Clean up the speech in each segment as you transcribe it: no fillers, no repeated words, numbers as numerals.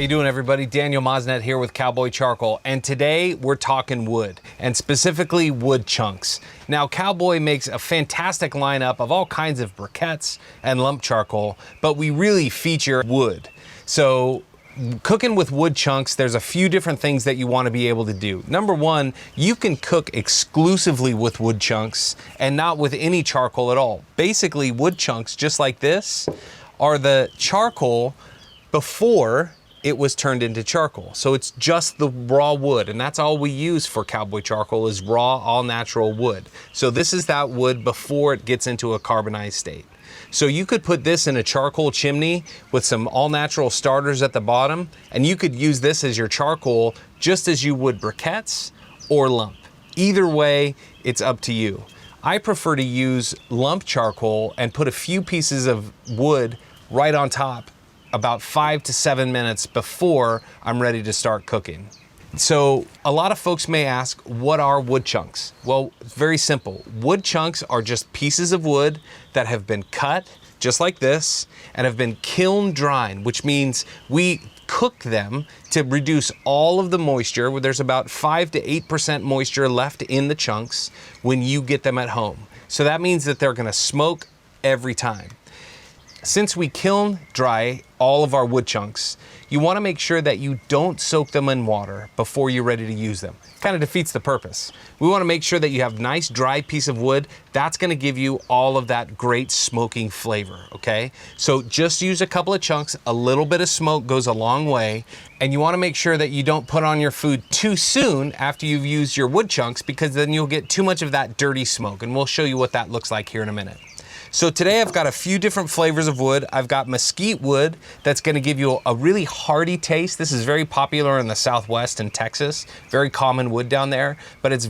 you doing, everybody? Daniel Mosnet here with Cowboy Charcoal, and today we're talking wood, and specifically wood chunks. Now, Cowboy makes a fantastic lineup of all kinds of briquettes and lump charcoal, but we really feature wood. So cooking with wood chunks, there's a few different things that you want to be able to do. Number one, you can cook exclusively with wood chunks and not with any charcoal at all. Basically, wood chunks, just like this, are the charcoal before it was turned into charcoal. So it's just the raw wood, and that's all we use for Cowboy Charcoal is raw, all natural wood. So this is that wood before it gets into a carbonized state. So you could put this in a charcoal chimney with some all natural starters at the bottom, and you could use this as your charcoal just as you would briquettes or lump. Either way, it's up to you. I prefer to use lump charcoal and put a few pieces of wood right on top about 5 to 7 minutes before I'm ready to start cooking. So a lot of folks may ask, what are wood chunks? Well, it's very simple. Wood chunks are just pieces of wood that have been cut, just like this, and have been kiln dried, which means we cook them to reduce all of the moisture, where there's about 5 to 8% moisture left in the chunks when you get them at home. So that means that they're gonna smoke every time. Since we kiln dry all of our wood chunks, you want to make sure that you don't soak them in water before you're ready to use them. Kind of defeats the purpose. We want to make sure that you have a nice dry piece of wood. That's going to give you all of that great smoking flavor, okay? So just use a couple of chunks. A little bit of smoke goes a long way, and you want to make sure that you don't put on your food too soon after you've used your wood chunks, because then you'll get too much of that dirty smoke, and we'll show you what that looks like here in a minute. So today I've got a few different flavors of wood. I've got mesquite wood that's gonna give you a really hearty taste. This is very popular in the Southwest and Texas, very common wood down there, but it's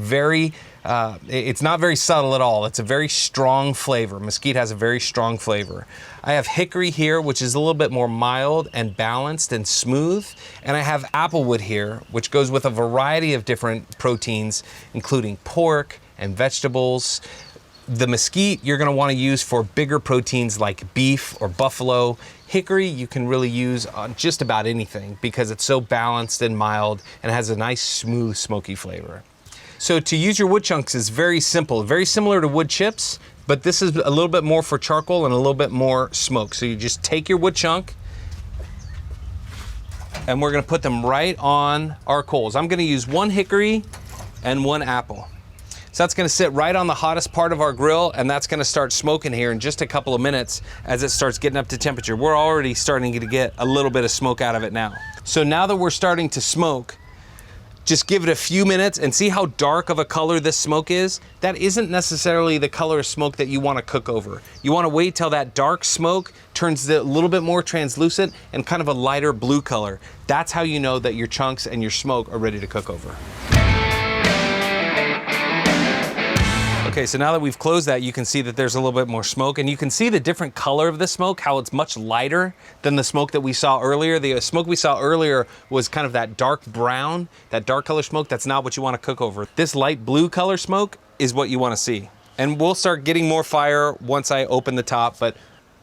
it's not very subtle at all. It's a very strong flavor. Mesquite has a very strong flavor. I have hickory here, which is a little bit more mild and balanced and smooth. And I have applewood here, which goes with a variety of different proteins, including pork and vegetables. The mesquite you're going to want to use for bigger proteins like beef or buffalo. Hickory you can really use on just about anything because it's so balanced and mild and has a nice smooth smoky flavor. So to use your wood chunks is very simple, very similar to wood chips, but this is a little bit more for charcoal and a little bit more smoke. So you just take your wood chunk and we're going to put them right on our coals. I'm going to use 1 hickory and 1 apple. So that's gonna sit right on the hottest part of our grill, and that's gonna start smoking here in just a couple of minutes as it starts getting up to temperature. We're already starting to get a little bit of smoke out of it now. So now that we're starting to smoke, just give it a few minutes and see how dark of a color this smoke is. That isn't necessarily the color of smoke that you wanna cook over. You wanna wait till that dark smoke turns a little bit more translucent and kind of a lighter blue color. That's how you know that your chunks and your smoke are ready to cook over. Okay, so now that we've closed that, you can see that there's a little bit more smoke, and you can see the different color of the smoke, how it's much lighter than the smoke that we saw earlier. The smoke we saw earlier was kind of that dark brown, that dark color smoke. That's not what you want to cook over. This light blue color smoke is what you want to see. And we'll start getting more fire once I open the top, but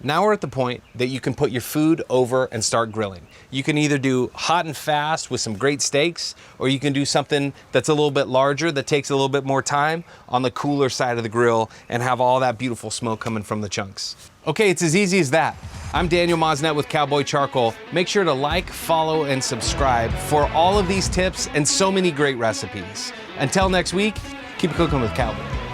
now we're at the point that you can put your food over and start grilling. You can either do hot and fast with some great steaks, or you can do something that's a little bit larger, that takes a little bit more time on the cooler side of the grill and have all that beautiful smoke coming from the chunks. Okay, it's as easy as that. I'm Daniel Mosnet with Cowboy Charcoal. Make sure to like, follow, and subscribe for all of these tips and so many great recipes. Until next week, keep cooking with Cowboy.